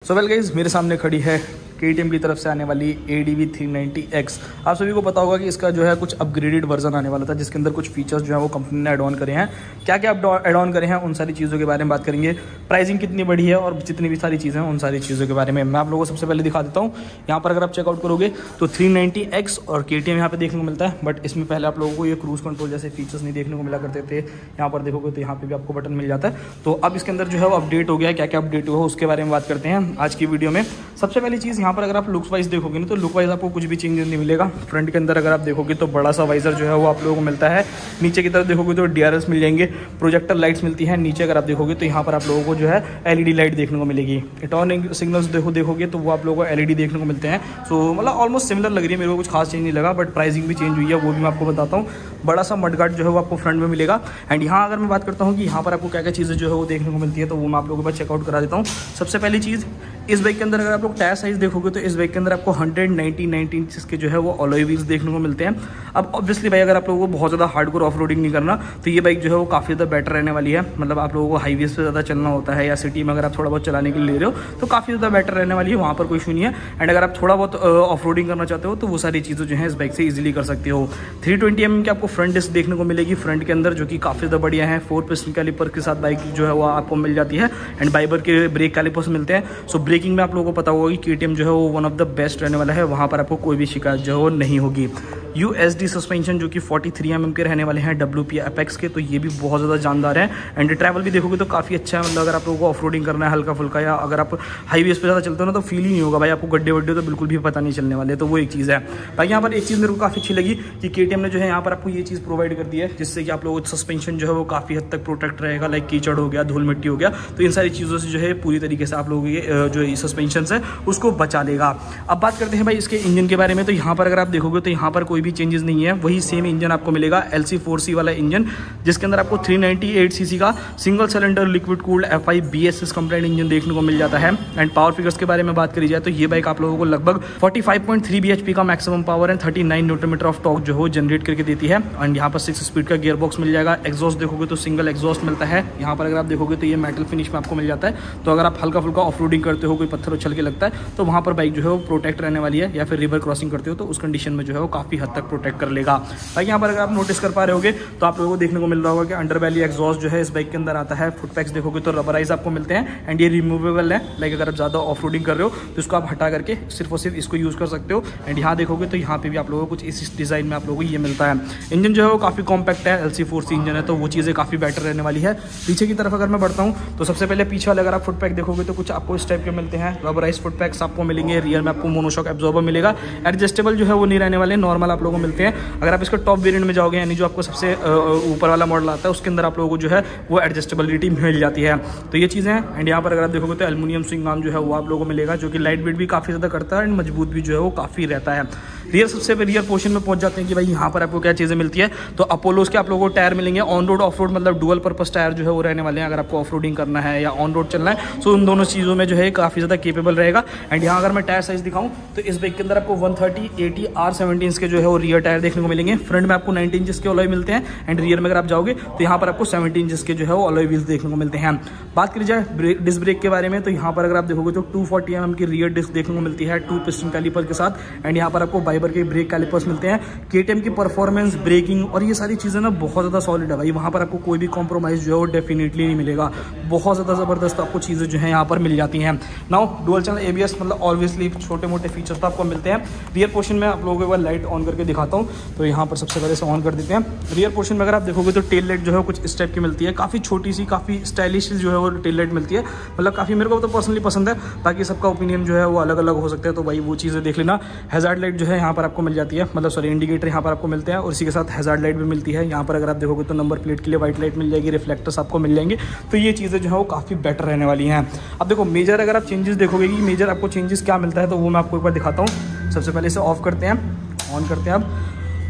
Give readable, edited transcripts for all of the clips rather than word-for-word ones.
So well guys, मेरे सामने खड़ी है KTM की तरफ से आने वाली ADV 390X। आप सभी को पता होगा कि इसका जो है कुछ अपग्रेडेड वर्जन आने वाला था, जिसके अंदर कुछ फीचर्स जो है वो कंपनी ने ऐड ऑन करे हैं। क्या क्या ऐड ऑन करे हैं उन सारी चीज़ों के बारे में बात करेंगे। प्राइसिंग कितनी बढ़ी है और जितनी भी सारी चीज़ें हैं उन सारी चीज़ों के बारे में मैं आप लोगों को सबसे पहले दिखा देता हूँ। यहाँ पर अगर आप चेकआउट करोगे तो 390X और KTM यहाँ पर देखने को मिलता है, बट इसमें पहले आप लोगों को ये क्रूज कंट्रोल जैसे फीचर्स नहीं देखने को मिला करते थे। यहाँ पर देखोगे तो यहाँ पर भी आपको बटन मिल जाता है। तो अब इसके अंदर जो है वो अपडेट हो गया। क्या क्या अपडेट हुआ उसके बारे में बात करते हैं आज की वीडियो में। सबसे पहली चीज़ यहाँ पर अगर आप लुक्स वाइज देखोगे ना तो लुक वाइज आपको कुछ भी चेंज नहीं मिलेगा। फ्रंट के अंदर अगर आप देखोगे तो बड़ा सा वाइजर जो है वो आप लोगों को मिलता है। नीचे की तरफ देखोगे तो DRS मिल जाएंगे, प्रोजेक्टर लाइट्स मिलती हैं। नीचे अगर आप देखोगे तो यहाँ पर आप लोगों को जो है LED लाइट देखने को मिलेगी। टर्न सिग्नल्स देखोगे तो वो आप लोगों को LED देखने को मिलते हैं। सो मतलब ऑलमोस्ट सिमिलर लग रही है, मेरे को कुछ खास चेंज नहीं लगा, बट प्राइसिंग भी चेंज हुई है, वो भी मैं आपको बताता हूँ। बड़ा सा मडगार्ड जो है वो आपको फ्रंट में मिलेगा। एंड यहाँ अगर मैं बात करता हूँ कि यहाँ पर आपको क्या क्या चीज़ें जो है वो देखने को मिलती है, तो वो मैं आप लोगों के पास चेकआउट करा देता हूँ। सबसे पहली चीज़, इस बाइक के अंदर अगर आप लोग टायर साइज देखोगे तो इस बाइक के अंदर आपको 119 इंचेस के जो है वो अलॉय व्हील्स देखने को मिलते हैं। अब ऑब्वियसली भाई अगर आप लोगों को बहुत ज़्यादा हार्डकोर ऑफ रोडिंग नहीं करना तो ये बाइक जो है वो काफ़ी ज़्यादा बेटर रहने वाली है। मतलब आप लोगों को हाईवेज पे ज़्यादा चलना होता है या सिटी में अगर आप थोड़ा बहुत चलाने के लिए ले रहे हो तो काफ़ी ज़्यादा बेटर रहने वाली है, वहाँ पर कोई इशू नहीं है। एंड अगर आप थोड़ा बहुत ऑफ रोडिंग करना चाहते हो तो वो सारी चीज़ें जो है इस बाइक से ईजिली कर सकते हो। 320 mm की आपको फ्रंट डिस्क देखने को मिलेगी फ्रंट के अंदर, जो कि काफ़ी ज़्यादा बढ़िया है। 4 पिस्टन कैलिपर के साथ बाइक जो है वो आपको मिल जाती है। एंड बाइबर के ब्रेक कैलिपर्स मिलते हैं। सो ब्रेकिंग में आप लोगों को पता होगा कि KTM जो है वो वन ऑफ द बेस्ट रहने वाला है, वहाँ पर आपको कोई भी शिकायत जो है वो नहीं होगी। USD सस्पेंशन जो कि 43 mm के रहने वाले हैं WP एपेक्स के, तो ये भी बहुत ज़्यादा जानदार है। एंड ट्रैवल भी देखोगे तो काफ़ी अच्छा है। मतलब अगर आप लोगों को ऑफ रोडिंग करना है हल्का फुल्का, या अगर आप हाईवेज पे ज़्यादा चलते हो ना तो फील ही नहीं होगा भाई, आपको गड्ढे वड्ढे तो बिल्कुल भी पता नहीं चलने वाले। तो वो एक चीज़ है भाई। यहाँ पर एक चीज़ मेरे को काफ़ी अच्छी लगी कि KTM ने जो है यहाँ पर आपको ये चीज़ प्रोवाइड कर दी है, जिससे कि आप लोगों को सस्पेंशन जो है वो काफ़ी हद तक प्रोटेक्ट रहेगा। लाइक कीचड़ हो गया, धूल मिट्टी हो गया, तो इन सारी चीज़ों से जो है पूरी तरीके से आप लोगों के जो सस्पेंशन है उसको बचा लेगा। अब बात करते हैं भाई इसके इंजन के बारे में। तो यहाँ पर अगर आप देखोगे तो यहाँ पर कोई भी चेंजेस नहीं है, वही सेम इंजन आपको मिलेगा LC4C वाला इंजन, जिसके अंदर आपको 398 सीसी का single cylinder liquid cooled FI BSS complaint engine देखने को मिल जाता है। एंड पावर फिगर्स के बारे में बात करी जाए तो ये बाइक आप लोगों को लगभग 45.3 bhp का maximum power and 39 Newton of torque जो है जनरेट करके देती है। एंड यहाँ पर 6 स्पीड का गियर बॉक्स मिल जाएगा। एग्जॉस्ट देखोगे तो सिंगल एग्जॉस्ट मिलता है। यहाँ पर अगर आप देखोगे तो ये मेटल फिनिश में आपको मिल जाता है। तो अगर आप हल्का फुल्का ऑफ रोडिंग करते हो, कोई पत्थर उछल के लगता है, तो वहाँ पर बाइक जो है वो प्रोटेक्ट रहने वाली है। या फिर रिवर क्रॉसिंग करते हो तो उस कंडीशन में जो है वो काफ़ी हद तक प्रोटेक्ट कर लेगा। भाई यहाँ पर अगर आप नोटिस कर पा रहे होगे तो आप लोगों को देखने को मिल रहा होगा कि अंडर वैली एग्जॉस्ट जो है इस बाइक के अंदर आता है। फुट पैक्स देखोगे तो रबराइज आपको मिलते हैं एंड ये रिमूवेबल है। लाइक अगर आप ज़्यादा ऑफ रोडिंग कर रहे हो तो इसको आप हटा करके सिर्फ और सिर्फ इसको यूज़ कर सकते हो। एंड यहाँ देखोगे तो यहाँ पे भी आप लोगों को कुछ इस डिज़ाइन में आप लोगों को ये मिलता है। इंजन जो है वो काफ़ी कॉम्पैक्ट है, LC4C इंजन है, तो वो चीज़ें काफ़ी बेटर रहने वाली है। पीछे की तरफ अगर मैं बढ़ता हूँ तो सबसे पहले पीछे वाले अगर आप फुट पैक देखोगे तो कुछ आपको इस टाइप के मिलते हैं। रबराइज फुट पैक्स आपको मिलेंगे। रियर में आपको मोनोशॉक एब्जॉर्बर मिलेगा। एडजस्टेबल जो है वो नहीं रहने वाले, नॉर्मल आप लोगों को मिलते हैं। अगर आप इसका टॉप वेरिएंट में जाओगे, यानी जो आपको सबसे ऊपर वाला मॉडल आता है, उसके अंदर आप लोगों को जो है वो एडजस्टेबिलिटी मिल जाती है। तो ये चीज़ें हैं। एंड यहाँ पर अगर आप देखोगे तो एल्युमिनियम स्विंग आर्म जो है वो आप लोगों को मिलेगा, जो कि लाइट वेट भी काफ़ी ज़्यादा करता है एंड मजबूत भी जो है वो काफ़ी रहता है। रियर सबसे रियर पोर्शन में पहुंच जाते हैं कि भाई यहाँ पर आपको क्या चीज़ें मिलती है। तो अपोलोस के आप लोगों को टायर मिलेंगे। ऑन रोड ऑफ रोड मतलब डुअल पर्पस टायर जो है वो रहने वाले हैं। अगर आपको ऑफ रोडिंग करना है या ऑन रोड चलना है तो उन दोनों चीज़ों में जो है काफ़ी ज़्यादा केपेबल रहेगा। एंड यहाँ अगर मैं टायर साइज दिखाऊँ तो इस बाइक के अंदर आपको 130, 80, R17 के जो है वो रियर टायर देखने को मिलेंगे। फ्रंट में आपको 19 इंचेस के अलॉय मिलते हैं एंड रियर में अगर आप जाओगे तो यहाँ पर आपको 17 इंचेस के जो है वो अलॉय व्हील्स देखने को मिलते हैं। बात करी जाए डिस्क ब्रेक के बारे में तो यहाँ पर अगर आप देखोगे तो 240 mm की रियर डिस्क देखने को मिलती है 2 पिस्टन कैलिपर के साथ। एंड यहाँ पर आपको बाइबर के ब्रेक कैलिपर्स मिलते हैं। KTM की परफॉर्मेंस, ब्रेकिंग और ये सारी चीज़ें ना बहुत ज़्यादा सॉलिड है भाई। वहाँ पर आपको कोई भी कॉम्प्रोमाइज़ जो है वो डेफिनेटली नहीं मिलेगा। बहुत ज़्यादा ज़बरदस्त आपको चीज़ें जो है यहाँ पर मिल जाती हैं। नाउ डुअल चैनल ABS, मतलब ऑब्वियसली छोटे मोटे फीचर्स तो आपको मिलते हैं। रियर पोर्शन में आप लोगों को एक बार लाइट ऑन करके दिखाता हूँ। तो यहाँ पर सबसे पहले से ऑन कर देते हैं। रियर पोर्शन में अगर आप देखोगे तो टेल लाइट जो है कुछ इस टाइप की मिलती है। काफ़ी छोटी सी, काफ़ी स्टाइलिश जो है वो टेल लाइट मिलती है। मतलब काफ़ी मेरे को तो पर्सनली पसंद है, बाकी सबका ओपिनियन जो है वो अलग अलग हो सकता है। तो भाई वो चीज़ें देख लेना। हैज़ार्ड लाइट जो है यहाँ पर आपको मिल जाती है, मतलब सॉरी इंडिकेटर यहाँ पर आपको मिलते हैं और इसी के साथ हैज़ार्ड लाइट भी मिलती है। यहाँ पर अगर आप देखोगे तो नंबर प्लेट के लिए वाइट लाइट मिल जाएगी, रिफ्लेक्टर्स आपको मिल जाएंगे। तो ये चीज़ें जो है वो काफ़ी बेटर रहने वाली हैं। अब देखो मेजर अगर आप चेंजेस देखोगे कि मेजर आपको चेंजेस क्या मिलता है तो वो मैं आपको एक बार दिखाता हूँ। सबसे पहले इसे ऑफ करते हैं, ऑन करते हैं। अब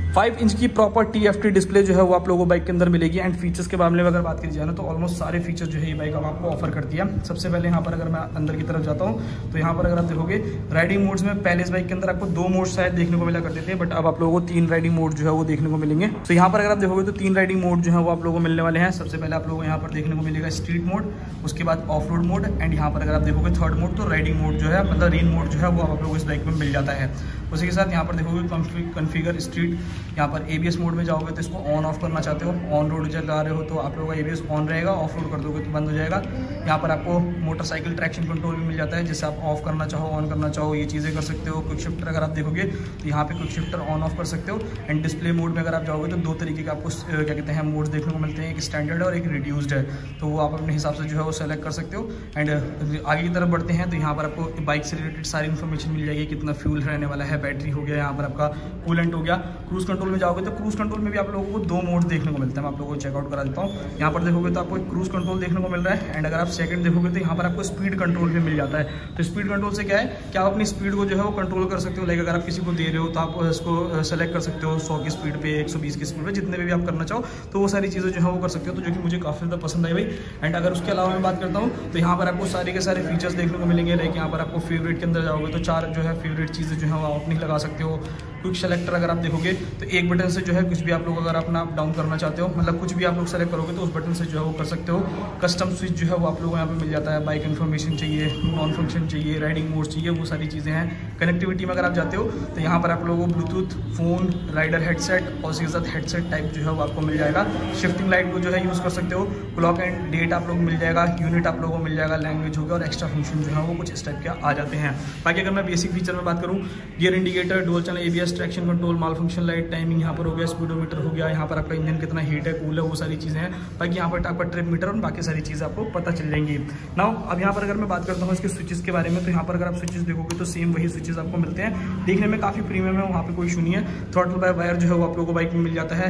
5 इंच की प्रॉपर TFT डिस्प्ले जो है वो आप लोगों को बाइक के अंदर मिलेगी। एंड फीचर्स के मामले में अगर बात करी जाए ना तो ऑलमोस्ट सारे फीचर्स जो है ये बाइक अब आपको ऑफर करती है। सबसे पहले यहाँ पर अगर मैं अंदर की तरफ जाता हूँ तो यहाँ पर अगर आप देखोगे राइडिंग मोड्स में पहले इस बाइक के अंदर आपको 2 मोड्स शायद देखने को मिला करते थे, बट अब आप लोगों को 3 राइडिंग मोड जो है वो देखने को मिलेंगे। तो यहाँ पर अगर आप देखोगे तो 3 राइडिंग मोड जो है वो आप लोगों को मिलने वाले हैं। सबसे पहले आप लोगों को यहाँ पर देखने को मिलेगा स्ट्रीट मोड, उसके बाद ऑफ रोड मोड, एंड यहाँ पर अगर आप देखोगे थर्ड मोड तो राइडिंग मोड जो है मतलब रेन मोड जो है वो आप लोगों को इस बाइक में मिल जाता है। उसी के साथ यहाँ पर देखोगे कॉन्फ़िगर स्ट्रीट, यहाँ पर ABS मोड में जाओगे तो इसको ऑन ऑफ करना चाहते हो, ऑन रोड चला रहे हो तो आप लोगों का ABS ऑन रहेगा, ऑफ रोड कर दोगे तो बंद हो जाएगा। यहाँ पर आपको मोटरसाइकिल ट्रैक्शन कंट्रोल भी मिल जाता है, जिससे आप ऑफ करना चाहो ऑन करना चाहो ये चीज़ें कर सकते हो। क्विक शिफ्टर अगर आप देखोगे तो यहाँ पे क्विक शिफ्टर ऑन ऑफ कर सकते हो। एंड डिस्प्ले मोड में अगर आप जाओगे तो 2 तरीके के आपको क्या कहते हैं मोड्स देखने को मिलते हैं, एक स्टैंडर्ड और एक रिड्यूस्ड है, तो वो आप अपने हिसाब से जो है वो सेलेक्ट कर सकते हो। एंड आगे की तरफ बढ़ते हैं तो यहाँ पर आपको बाइक से रिलेटेड सारी इन्फॉर्मेशन मिल जाएगी, कितना फ्यूल रहने वाला है, बैटरी हो गया, यहाँ पर आपका कूलेंट हो गया। क्रूज कंट्रोल में जाओगे तो क्रूज कंट्रोल में भी आप लोगों को 2 मोड देखने को मिलते हैं, मैं आप लोगों को चेकआउट करा देता हूँ। यहाँ पर देखोगे तो आपको एक क्रूज कंट्रोल देखने को मिल रहा है। एंड अगर आप सेकंड देखोगे तो यहाँ पर आपको स्पीड कंट्रोल भी मिल जाता है। तो स्पीड कंट्रोल से क्या है कि आप अपनी स्पीड को जो है वो कंट्रोल कर सकते हो। लाइक अगर आप किसी को दे रहे हो तो आप उसको सेलेक्ट कर सकते हो 100 की स्पीड पे, 120 की स्पीड पे, जितने भी आप करना चाहो तो वो सारी चीज़ें जो है वो कर सकते हो, तो जो कि मुझे काफ़ी ज़्यादा पसंद आई भाई। एंड अगर उसके अलावा मैं बात करता हूँ तो यहाँ पर आपको सारे के सारे फीचर्स देखने को मिलेंगे। लाइक यहाँ पर आपको फेवरेट के अंदर जाओगे तो 4 जो है फेवरेट चीज़ें जो है वो आप नहीं लगा सकते हो। क्विक सेलेक्टर अगर आप देखोगे तो एक बटन से जो है कुछ भी आप लोग अगर अपना अप डाउन करना चाहते हो, मतलब कुछ भी आप लोग सेलेक्ट करोगे तो उस बटन से जो है वो कर सकते हो। कस्टम स्विच जो है वो आप लोगों को यहाँ पे मिल जाता है। बाइक इन्फॉर्मेशन चाहिए, नॉन फंक्शन चाहिए, राइडिंग मोड चाहिए, वो सारी चीज़ें हैं। कनेक्टिविटी में अगर आप जाते हो तो यहाँ पर आप लोगों को ब्लूटूथ, फोन, राइडर हेडसेट और उसके साथ हेडसेट टाइप जो है वो आपको मिल जाएगा। शिफ्टिंग लाइट को जो है यूज़ कर सकते हो। क्लॉक एंड डेट आप लोग मिल जाएगा, यूनिट आप लोगों को मिल जाएगा, लैंग्वेज हो गया, और एक्स्ट्रा फंक्शन जो है वो कुछ इस टाइप के आ जाते हैं। बाकी अगर मैं बेसिक फीचर में बात करूँ, gear indicator, dual channel ABS, traction control, malfunction light, timing यहाँ पर हो गया, स्पीडोमीटर हो गया, यहाँ पर आपका इंजन कितना हीट है, कूल है, वो सारी चीज़ें हैं। बाकी यहाँ पर आपका ट्रिप मीटर और बाकी सारी चीज़ें आपको पता चल जाएंगी। नाउ अब यहाँ पर अगर मैं बात करता हूँ इसके स्विचेस के बारे में, तो यहाँ पर अगर आप स्विचेस देखोगे तो सेम वही स्विचेस आपको मिलते हैं। देखने में काफ़ी प्रीमियम है, वहाँ पे कोई इशू नहीं है। थ्रॉटल बाय वायर जो है वो आप लोगों को बाइक में मिल जाता है।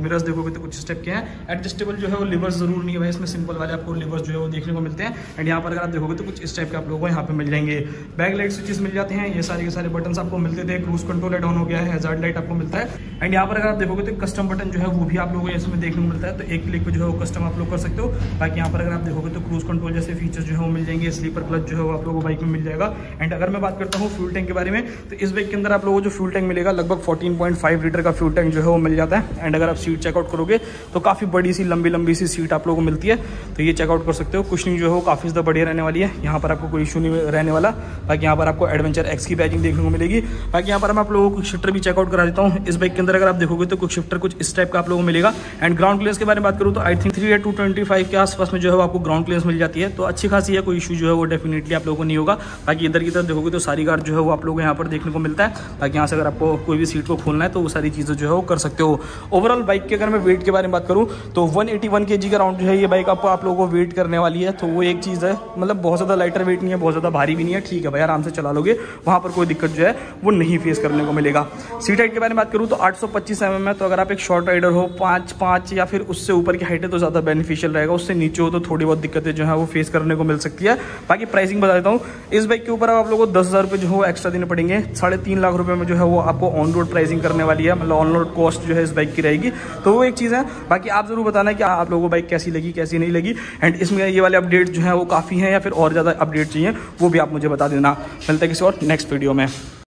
मिरर्स देखोगे तो कुछ स्टेप के हैं। एडजस्टेबल जो है वो लिवर्स जरूर नहीं है भाई, इसमें सिंपल वाले आपको लिवर्स जो है वो देखने को मिलते हैं। एंड यहाँ पर अगर आप देखोगे तो कुछ इस टाइप के आप लोगों को यहाँ पे मिल जाएंगे। बैक लाइट स्विचेस मिल जाते हैं, ये सारे के सारे बटन आपको मिलते थे। क्रूज कंट्रोल एड ऑन हो गया है, हैजार्ड लाइट आपको मिलता है। एंड यहाँ पर अगर आप देखोगे तो कस्टम बटन जो है वो भी आप लोगों को इसमें देखने को मिलता है, तो एक क्लिक पे जो है वो कस्टम आप लोग कर सकते हो। बाकी यहाँ पर अगर आप देखोगे तो क्रूज कंट्रोल जैसे फीचर्स जो है वो मिल जाएंगे। स्लीपर क्लच जो है वो आप लोगों को बाइक में मिल जाएगा। एंड अगर मैं बात करता हूँ फ्यूल टैंक के बारे में, तो इस बाइक के अंदर आप लोगों को जो फ्यूल टैंक मिलेगा लगभग 14.5 लीटर का फ्यूल टैंक जो है वो मिल जाता है। एंड अगर आप सीट चेकआउट करोगे तो काफ़ी बड़ी सी लंबी सी सीट आप लोगों को मिलती है, तो ये चेकआउट कर सकते हो। कुशनिंग जो है वो काफ़ी ज़्यादा बढ़िया रहने वाली है, यहाँ पर आपको कोई इशू नहीं रहने वाला। बाकी यहाँ पर आपको एडवेंचर X की बैजिंग देखने को मिलेगी। बाकी यहाँ पर मैं आप लोगों को क्विक शिफ्टर भी चेकआउट करा देता हूँ। इस बाइक के अंदर अगर आप देखोगे तो क्विक शिफ्टर कुछ इस टाइप का आप लोगों को मिलेगा। एंड ग्राउंड क्लियरेंस के बारे में बात करूँ तो आई थिंक 3 या 225 के आसपास में जो है वो आपको ग्राउंड क्लियरेंस मिल जाती है, तो अच्छी खासी है, कोई इशू जो है वो डेफिनेटली आप लोगों को नहीं होगा। बाकी इधर की तरफ देखोगे तो सारी गार्ड जो है वो आप लोगों को यहाँ पर देखने को मिलता है। बाकी यहाँ से अगर आपको कोई भी सीट को खोलना है तो वो सारी चीज़ें जो है वो कर सकते हो। ओवरऑल बाइक के अगर मैं वेट के बारे में बात करूँ तो 181 kg का राउंड जो है ये बाइक आपको आप लोगों को वेट करने वाली है, तो वो एक चीज़ है। मतलब बहुत ज़्यादा लाइटर वेट नहीं है, बहुत ज़्यादा भारी भी नहीं है, ठीक है भाई, आराम से चला लोगे, वहाँ पर कोई दिक्कत जो है वो नहीं फेस करने को मिलेगा। सीट हाइट के बारे में बात करूँ तो 825 mm है, तो अगर आप एक शॉर्ट राइडर हो 5'5" या फिर उससे ऊपर की हाइट है तो ज़्यादा बेनिफिशियल रहेगा। उससे नीचे हो तो थोड़ी बहुत दिक्कतें जो है वो फेस करने को मिल सकती है। बाकी प्राइसिंग बता देता हूँ, इस बाइक के ऊपर आप लोगों को 10,000 रुपये जो है एक्स्ट्रा देने पड़ेंगे। 3.5 लाख रुपये में जो है वो आपको ऑन रोड प्राइसिंग करने वाली है, मतलब ऑन रोड कॉस्ट जो है इस बाइक की रहेगी, तो वो एक चीज़ है। बाकी आप जरूर बताना कि आप लोगों को बाइक कैसी लगी कैसी नहीं लगी। एंड इसमें ये वाले अपडेट जो है वो काफ़ी हैं या फिर और ज़्यादा अपडेट चाहिए वो भी आप मुझे बता देना। मिलते हैं किसी और नेक्स्ट वीडियो में।